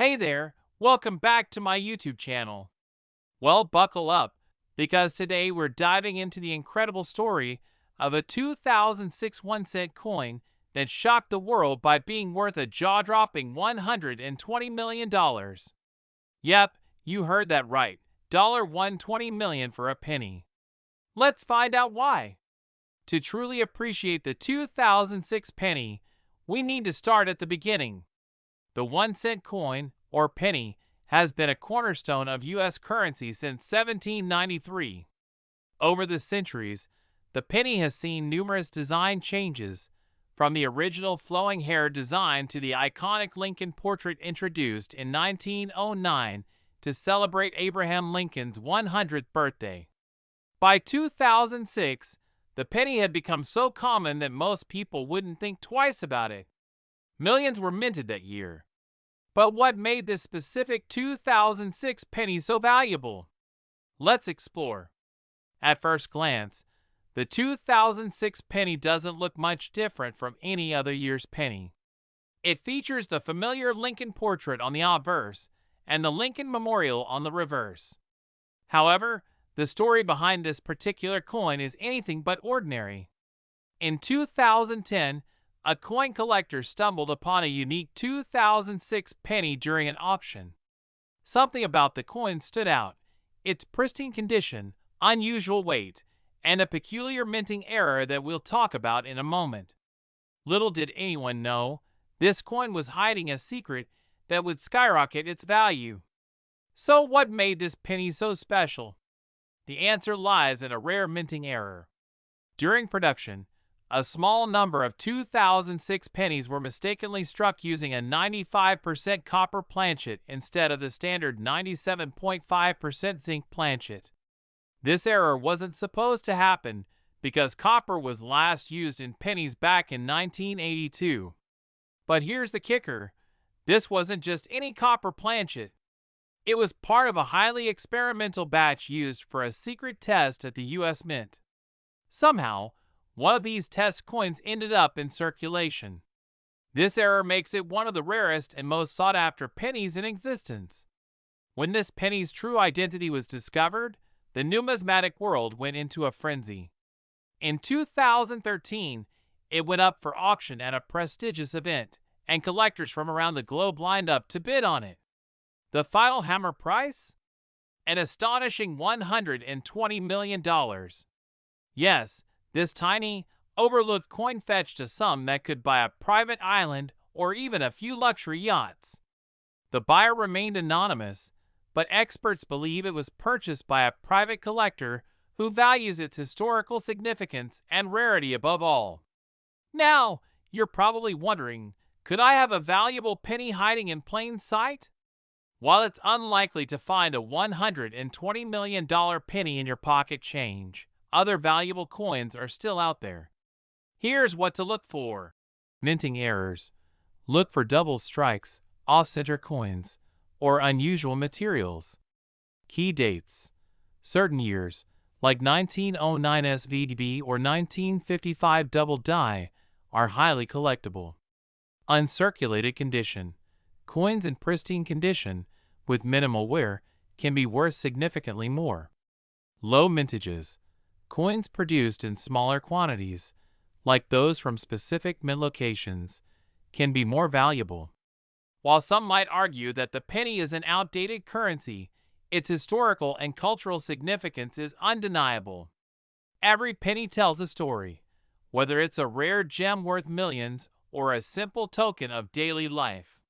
Hey there, welcome back to my YouTube channel. Well, buckle up, because today we're diving into the incredible story of a 2006 1-cent coin that shocked the world by being worth a jaw-dropping $120 million. Yep, you heard that right, $120 million for a penny. Let's find out why. To truly appreciate the 2006 penny, we need to start at the beginning. The 1-cent coin, or penny, has been a cornerstone of U.S. currency since 1793. Over the centuries, the penny has seen numerous design changes, from the original flowing hair design to the iconic Lincoln portrait introduced in 1909 to celebrate Abraham Lincoln's 100th birthday. By 2006, the penny had become so common that most people wouldn't think twice about it. Millions were minted that year. But what made this specific 2006 penny so valuable? Let's explore. At first glance, the 2006 penny doesn't look much different from any other year's penny. It features the familiar Lincoln portrait on the obverse and the Lincoln Memorial on the reverse. However, the story behind this particular coin is anything but ordinary. In 2010, a coin collector stumbled upon a unique 2006 penny during an auction. Something about the coin stood out: its pristine condition, unusual weight, and a peculiar minting error that we'll talk about in a moment. Little did anyone know, this coin was hiding a secret that would skyrocket its value. So what made this penny so special? The answer lies in a rare minting error. During production, a small number of 2006 pennies were mistakenly struck using a 95% copper planchet instead of the standard 97.5% zinc planchet. This error wasn't supposed to happen because copper was last used in pennies back in 1982. But here's the kicker: this wasn't just any copper planchet. It was part of a highly experimental batch used for a secret test at the U.S. Mint. Somehow, one of these test coins ended up in circulation. This error makes it one of the rarest and most sought-after pennies in existence. When this penny's true identity was discovered, the numismatic world went into a frenzy. In 2013, it went up for auction at a prestigious event, and collectors from around the globe lined up to bid on it. The final hammer price? An astonishing $120 million. Yes, this tiny, overlooked coin fetched a sum that could buy a private island or even a few luxury yachts. The buyer remained anonymous, but experts believe it was purchased by a private collector who values its historical significance and rarity above all. Now, you're probably wondering, could I have a valuable penny hiding in plain sight? While it's unlikely to find a $120 million penny in your pocket change, other valuable coins are still out there. Here's what to look for. Minting errors. Look for double strikes, off-center coins, or unusual materials. Key dates. Certain years, like 1909 SVDB or 1955 double die, are highly collectible. Uncirculated condition. Coins in pristine condition, with minimal wear, can be worth significantly more. Low mintages. Coins produced in smaller quantities, like those from specific mint locations, can be more valuable. While some might argue that the penny is an outdated currency, its historical and cultural significance is undeniable. Every penny tells a story, whether it's a rare gem worth millions or a simple token of daily life.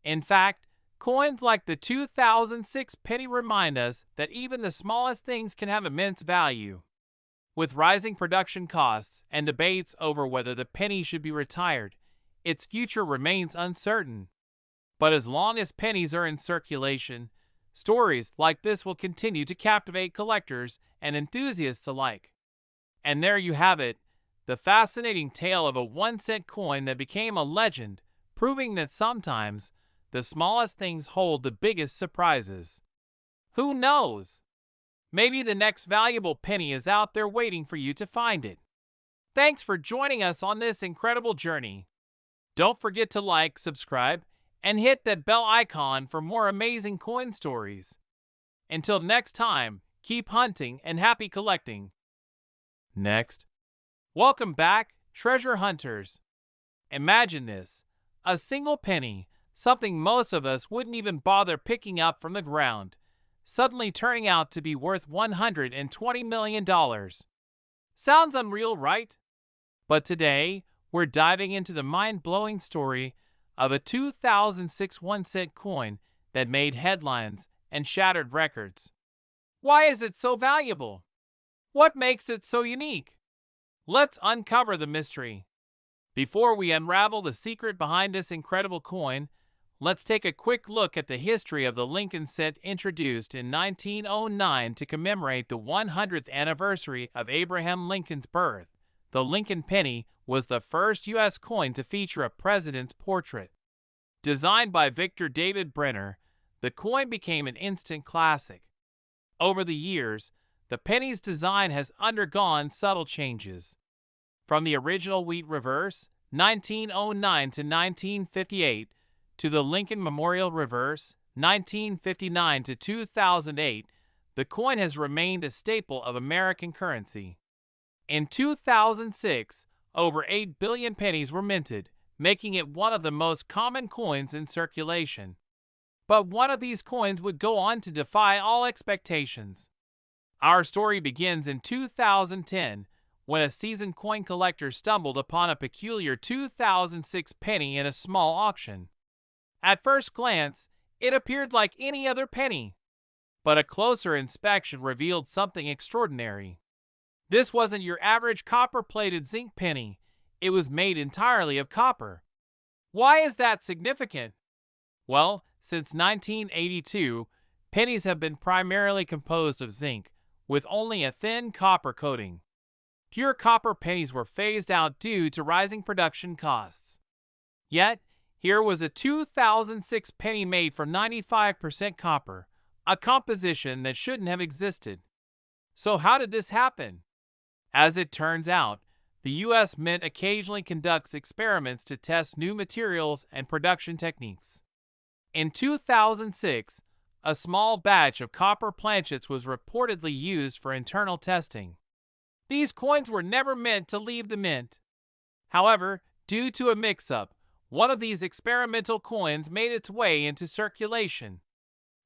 In fact, coins like the 2006 penny remind us that even the smallest things can have immense value. With rising production costs and debates over whether the penny should be retired, its future remains uncertain. But as long as pennies are in circulation, stories like this will continue to captivate collectors and enthusiasts alike. And there you have it, the fascinating tale of a 1-cent coin that became a legend, proving that sometimes the smallest things hold the biggest surprises. Who knows? Maybe the next valuable penny is out there waiting for you to find it. Thanks for joining us on this incredible journey. Don't forget to like, subscribe, and hit that bell icon for more amazing coin stories. Until next time, keep hunting and happy collecting. Next. Welcome back, treasure hunters. Imagine this, a single penny, something most of us wouldn't even bother picking up from the ground, suddenly turning out to be worth $120 million. Sounds unreal, right? But today, we're diving into the mind-blowing story of a 2006 1-cent coin that made headlines and shattered records. Why is it so valuable? What makes it so unique? Let's uncover the mystery. Before we unravel the secret behind this incredible coin, let's take a quick look at the history of the Lincoln cent introduced in 1909 to commemorate the 100th anniversary of Abraham Lincoln's birth. The Lincoln penny was the first U.S. coin to feature a president's portrait. Designed by Victor David Brenner, the coin became an instant classic. Over the years, the penny's design has undergone subtle changes. From the original wheat reverse, 1909 to 1958, to the Lincoln Memorial reverse, 1959 to 2008, the coin has remained a staple of American currency. In 2006, over 8 billion pennies were minted, making it one of the most common coins in circulation. But one of these coins would go on to defy all expectations. Our story begins in 2010, when a seasoned coin collector stumbled upon a peculiar 2006 penny in a small auction. At first glance, it appeared like any other penny, but a closer inspection revealed something extraordinary. This wasn't your average copper-plated zinc penny. It was made entirely of copper. Why is that significant? Well, since 1982, pennies have been primarily composed of zinc, with only a thin copper coating. Pure copper pennies were phased out due to rising production costs. Yet, here was a 2006 penny made from 95% copper, a composition that shouldn't have existed. So how did this happen? As it turns out, the U.S. Mint occasionally conducts experiments to test new materials and production techniques. In 2006, a small batch of copper planchets was reportedly used for internal testing. These coins were never meant to leave the mint. However, due to a mix-up, one of these experimental coins made its way into circulation.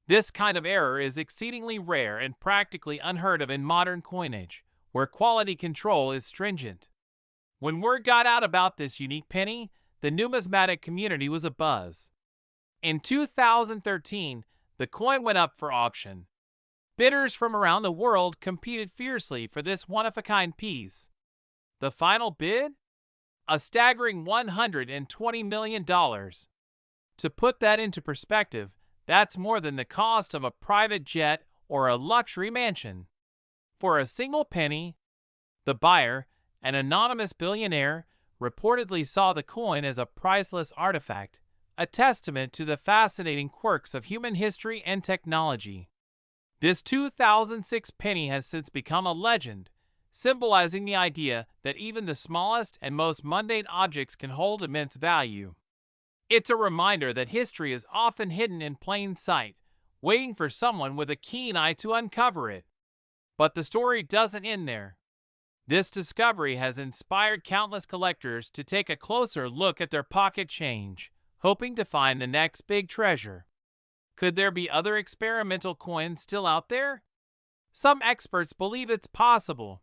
This kind of error is exceedingly rare and practically unheard of in modern coinage, where quality control is stringent. When word got out about this unique penny, the numismatic community was abuzz. In 2013, the coin went up for auction. Bidders from around the world competed fiercely for this one-of-a-kind piece. The final bid? A staggering $120 million. To put that into perspective, that's more than the cost of a private jet or a luxury mansion. For a single penny, the buyer, an anonymous billionaire, reportedly saw the coin as a priceless artifact, a testament to the fascinating quirks of human history and technology. This 2006 penny has since become a legend, symbolizing the idea that even the smallest and most mundane objects can hold immense value. It's a reminder that history is often hidden in plain sight, waiting for someone with a keen eye to uncover it. But the story doesn't end there. This discovery has inspired countless collectors to take a closer look at their pocket change, hoping to find the next big treasure. Could there be other experimental coins still out there? Some experts believe it's possible.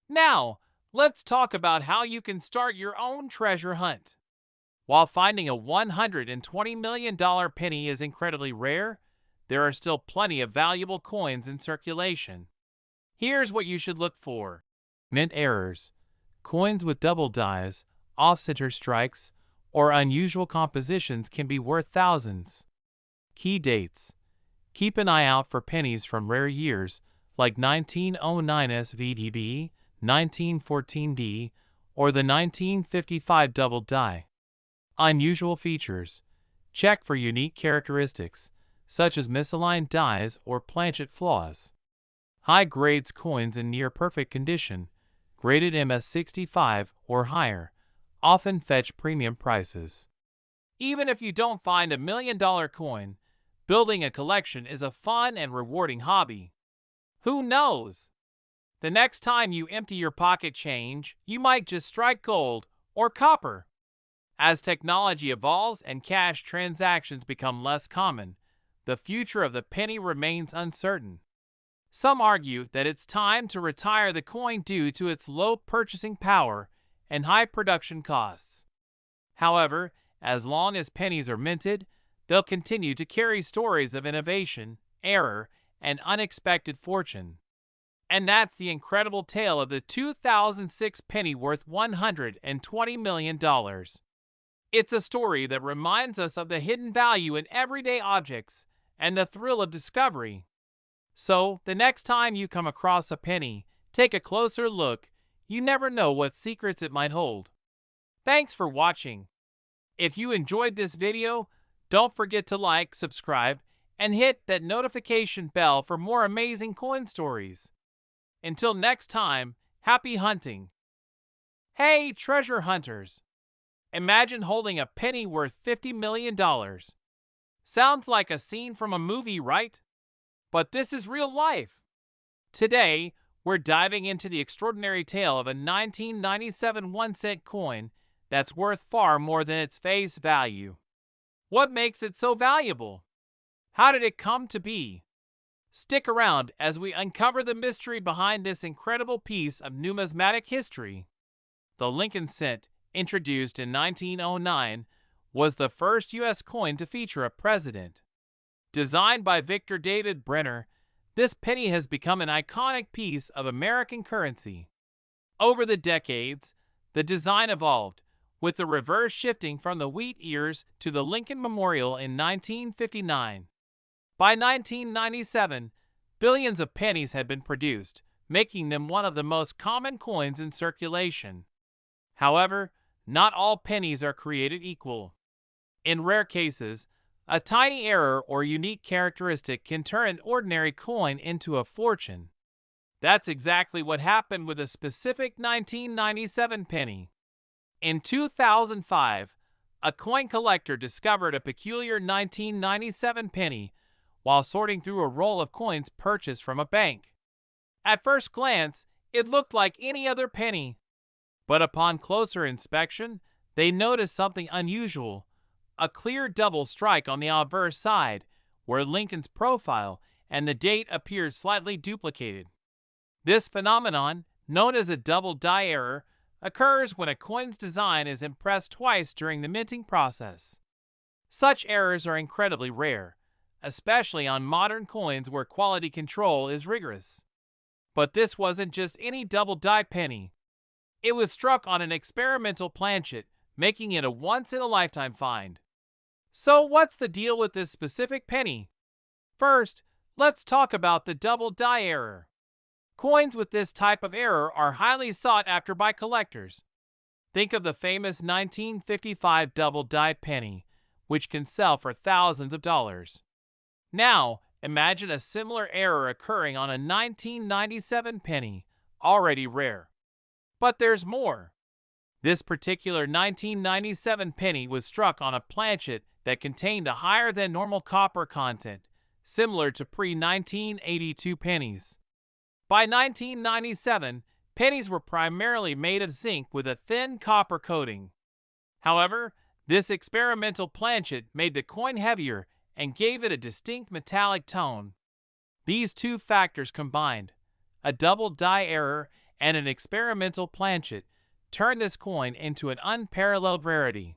Now, let's talk about how you can start your own treasure hunt. While finding a $120 million penny is incredibly rare, there are still plenty of valuable coins in circulation. Here's what you should look for. Mint errors. Coins with double dies, off-center strikes, or unusual compositions can be worth thousands. Key dates. Keep an eye out for pennies from rare years like 1909 SVDB, 1914D, or the 1955 double die. Unusual features. Check for unique characteristics, such as misaligned dies or planchet flaws. High grades coins in near perfect condition, graded MS65 or higher, often fetch premium prices. Even if you don't find $1 million coin, building a collection is a fun and rewarding hobby. Who knows? The next time you empty your pocket change, you might just strike gold or copper. As technology evolves and cash transactions become less common, the future of the penny remains uncertain. Some argue that it's time to retire the coin due to its low purchasing power and high production costs. However, as long as pennies are minted, they'll continue to carry stories of innovation, error, and unexpected fortune. And that's the incredible tale of the 2006 penny worth $120 million. It's a story that reminds us of the hidden value in everyday objects and the thrill of discovery. So, the next time you come across a penny, take a closer look. You never know what secrets it might hold. Thanks for watching. If you enjoyed this video, don't forget to like, subscribe, and hit that notification bell for more amazing coin stories. Until next time, happy hunting. Hey, treasure hunters! Imagine holding a penny worth $50 million. Sounds like a scene from a movie, right? But this is real life. Today, we're diving into the extraordinary tale of a 1997 1-cent coin that's worth far more than its face value. What makes it so valuable? How did it come to be? Stick around as we uncover the mystery behind this incredible piece of numismatic history. The Lincoln cent, introduced in 1909, was the first U.S. coin to feature a president. Designed by Victor David Brenner, this penny has become an iconic piece of American currency. Over the decades, the design evolved, with the reverse shifting from the wheat ears to the Lincoln Memorial in 1959. By 1997, billions of pennies had been produced, making them one of the most common coins in circulation. However, not all pennies are created equal. In rare cases, a tiny error or unique characteristic can turn an ordinary coin into a fortune. That's exactly what happened with a specific 1997 penny. In 2005, a coin collector discovered a peculiar 1997 penny while sorting through a roll of coins purchased from a bank. At first glance, it looked like any other penny. But upon closer inspection, they noticed something unusual: a clear double strike on the obverse side, where Lincoln's profile and the date appeared slightly duplicated. This phenomenon, known as a double die error, occurs when a coin's design is impressed twice during the minting process. Such errors are incredibly rare, especially on modern coins where quality control is rigorous. But this wasn't just any double die penny. It was struck on an experimental planchet, making it a once-in-a-lifetime find. So what's the deal with this specific penny? First, let's talk about the double die error. Coins with this type of error are highly sought after by collectors. Think of the famous 1955 double die penny, which can sell for thousands of dollars. Now, imagine a similar error occurring on a 1997 penny, already rare. But there's more. This particular 1997 penny was struck on a planchet that contained a higher than normal copper content, similar to pre-1982 pennies. By 1997, pennies were primarily made of zinc with a thin copper coating. However, this experimental planchet made the coin heavier and gave it a distinct metallic tone. These two factors combined, a double die error and an experimental planchet, turned this coin into an unparalleled rarity.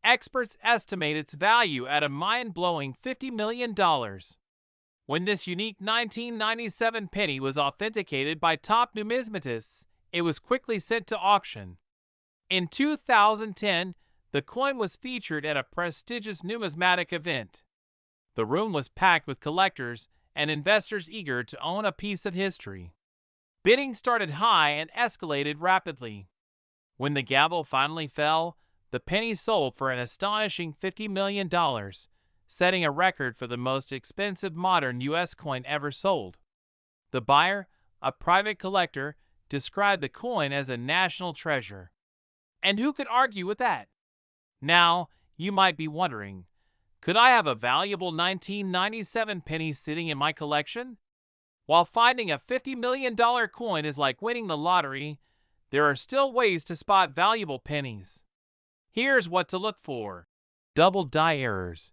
Experts estimate its value at a mind-blowing $50 million. When this unique 1997 penny was authenticated by top numismatists, it was quickly sent to auction. In 2010, the coin was featured at a prestigious numismatic event. The room was packed with collectors and investors eager to own a piece of history. Bidding started high and escalated rapidly. When the gavel finally fell, the penny sold for an astonishing $50 million, setting a record for the most expensive modern U.S. coin ever sold. The buyer, a private collector, described the coin as a national treasure. And who could argue with that? Now, you might be wondering, could I have a valuable 1997 penny sitting in my collection? While finding a $50 million coin is like winning the lottery, there are still ways to spot valuable pennies. Here's what to look for. Double die errors.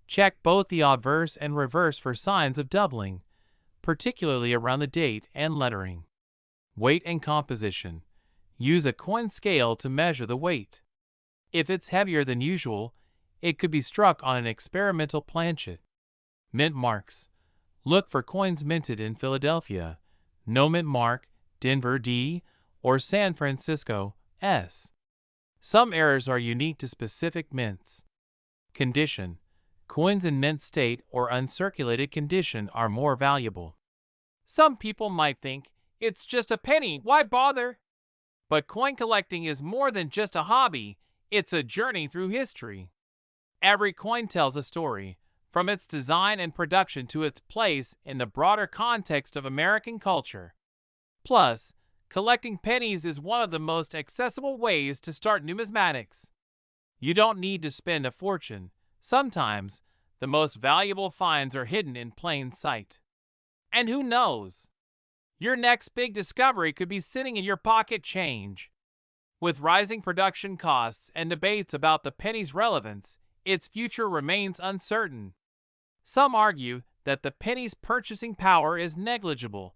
Check both the obverse and reverse for signs of doubling, particularly around the date and lettering. Weight and composition. Use a coin scale to measure the weight. If it's heavier than usual, it could be struck on an experimental planchet. Mint marks. Look for coins minted in Philadelphia, no mint mark, Denver D, or San Francisco S. Some errors are unique to specific mints. Condition. Coins in mint state or uncirculated condition are more valuable. Some people might think, it's just a penny, why bother? But coin collecting is more than just a hobby, it's a journey through history. Every coin tells a story, from its design and production to its place in the broader context of American culture. Plus, collecting pennies is one of the most accessible ways to start numismatics. You don't need to spend a fortune. Sometimes, the most valuable finds are hidden in plain sight. And who knows? Your next big discovery could be sitting in your pocket change. With rising production costs and debates about the penny's relevance, its future remains uncertain. Some argue that the penny's purchasing power is negligible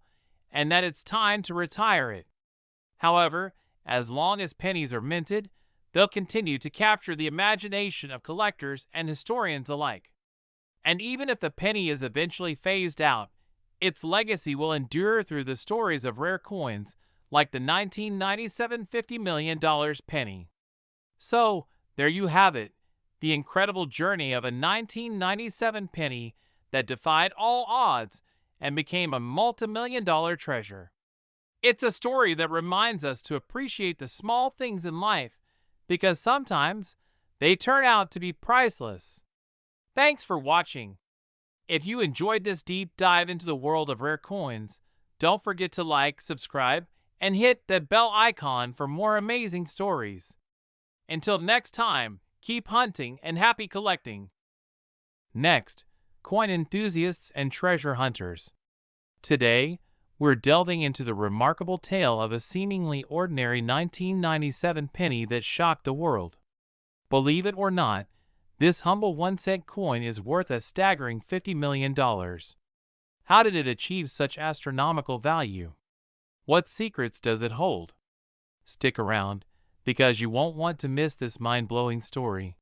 and that it's time to retire it. However, as long as pennies are minted, they'll continue to capture the imagination of collectors and historians alike. And even if the penny is eventually phased out, its legacy will endure through the stories of rare coins like the 1997 $50 million penny. So, there you have it, the incredible journey of a 1997 penny that defied all odds and became a multi-million-dollar treasure. It's a story that reminds us to appreciate the small things in life because sometimes they turn out to be priceless. Thanks for watching. If you enjoyed this deep dive into the world of rare coins, don't forget to like, subscribe, and hit that bell icon for more amazing stories. Until next time, keep hunting and happy collecting. Next, coin enthusiasts and treasure hunters. Today, we're delving into the remarkable tale of a seemingly ordinary 1997 penny that shocked the world. Believe it or not, this humble 1-cent coin is worth a staggering $50 million. How did it achieve such astronomical value? What secrets does it hold? Stick around, because you won't want to miss this mind-blowing story.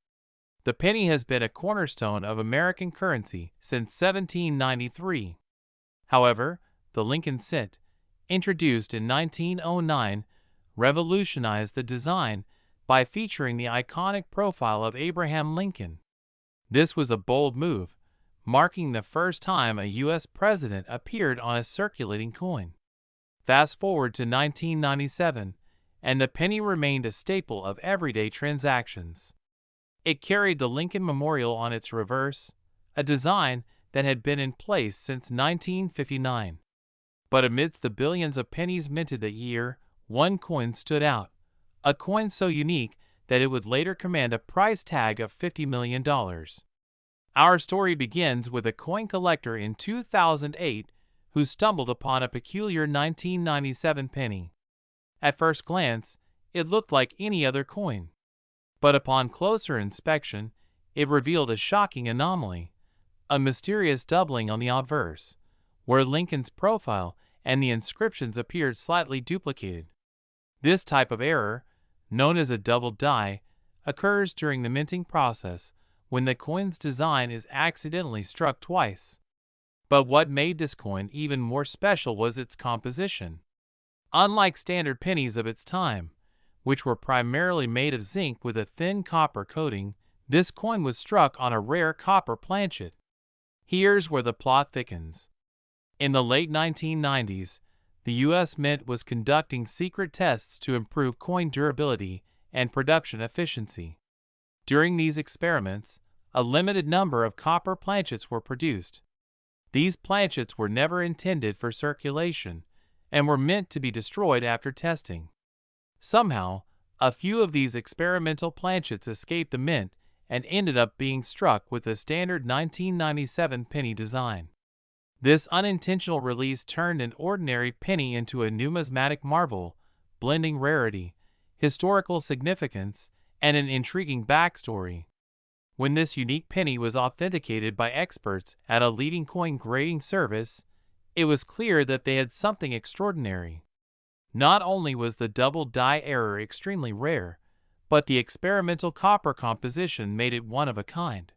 The penny has been a cornerstone of American currency since 1793. However, the Lincoln cent, introduced in 1909, revolutionized the design by featuring the iconic profile of Abraham Lincoln. This was a bold move, marking the first time a U.S. president appeared on a circulating coin. Fast forward to 1997, and the penny remained a staple of everyday transactions. It carried the Lincoln Memorial on its reverse, a design that had been in place since 1959. But amidst the billions of pennies minted that year, one coin stood out, a coin so unique that it would later command a price tag of $50 million. Our story begins with a coin collector in 2008 who stumbled upon a peculiar 1997 penny. At first glance, it looked like any other coin. But upon closer inspection, it revealed a shocking anomaly, a mysterious doubling on the obverse, where Lincoln's profile and the inscriptions appeared slightly duplicated. This type of error, known as a double die, occurs during the minting process when the coin's design is accidentally struck twice. But what made this coin even more special was its composition. Unlike standard pennies of its time, which were primarily made of zinc with a thin copper coating, this coin was struck on a rare copper planchet. Here's where the plot thickens. In the late 1990s, the U.S. Mint was conducting secret tests to improve coin durability and production efficiency. During these experiments, a limited number of copper planchets were produced. These planchets were never intended for circulation and were meant to be destroyed after testing. Somehow, a few of these experimental planchets escaped the mint and ended up being struck with the standard 1997 penny design. This unintentional release turned an ordinary penny into a numismatic marvel, blending rarity, historical significance, and an intriguing backstory. When this unique penny was authenticated by experts at a leading coin grading service, it was clear that they had something extraordinary. Not only was the double die error extremely rare, but the experimental copper composition made it one of a kind.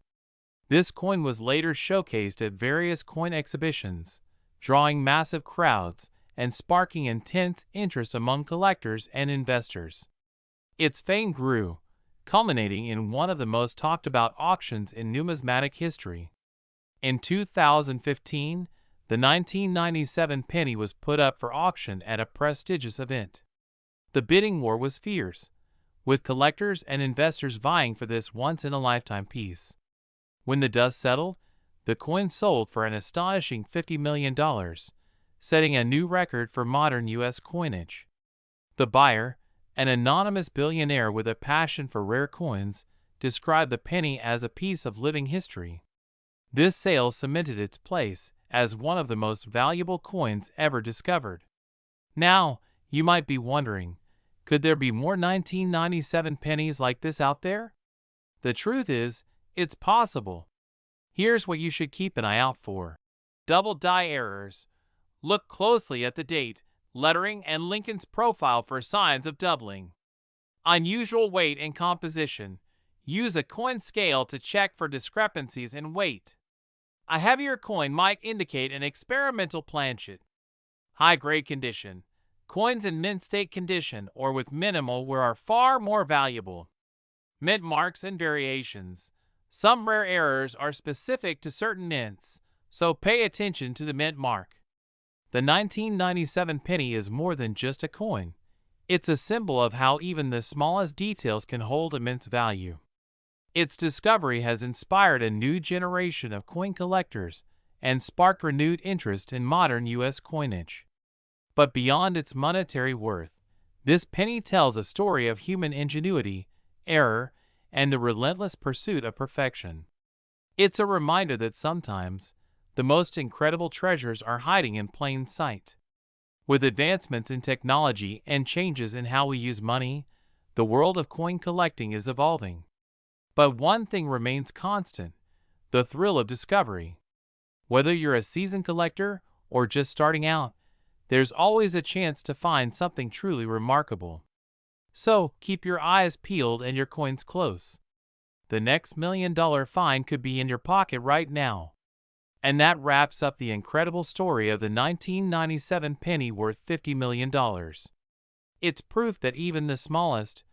This coin was later showcased at various coin exhibitions, drawing massive crowds and sparking intense interest among collectors and investors. Its fame grew, culminating in one of the most talked about auctions in numismatic history. In 2015, the 1997 penny was put up for auction at a prestigious event. The bidding war was fierce, with collectors and investors vying for this once-in-a-lifetime piece. When the dust settled, the coin sold for an astonishing $50 million, setting a new record for modern U.S. coinage. The buyer, an anonymous billionaire with a passion for rare coins, described the penny as a piece of living history. This sale cemented its place as one of the most valuable coins ever discovered. Now, you might be wondering, could there be more 1997 pennies like this out there? The truth is, it's possible. Here's what you should keep an eye out for. Double die errors. Look closely at the date, lettering, and Lincoln's profile for signs of doubling. Unusual weight and composition. Use a coin scale to check for discrepancies in weight. A heavier coin might indicate an experimental planchet. High-grade condition. Coins in mint state condition or with minimal wear are far more valuable. Mint marks and variations. Some rare errors are specific to certain mints, so pay attention to the mint mark. The 1997 penny is more than just a coin. It's a symbol of how even the smallest details can hold immense value. Its discovery has inspired a new generation of coin collectors and sparked renewed interest in modern U.S. coinage. But beyond its monetary worth, this penny tells a story of human ingenuity, error, and the relentless pursuit of perfection. It's a reminder that sometimes the most incredible treasures are hiding in plain sight. With advancements in technology and changes in how we use money, the world of coin collecting is evolving. But one thing remains constant: the thrill of discovery. Whether you're a seasoned collector or just starting out, there's always a chance to find something truly remarkable. So keep your eyes peeled and your coins close. The next $1 million find could be in your pocket right now. And that wraps up the incredible story of the 1997 penny worth $50 million. It's proof that even the smallest,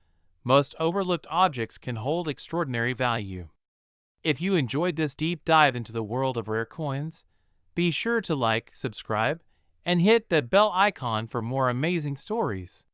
most overlooked objects can hold extraordinary value. If you enjoyed this deep dive into the world of rare coins, be sure to like, subscribe, and hit that bell icon for more amazing stories.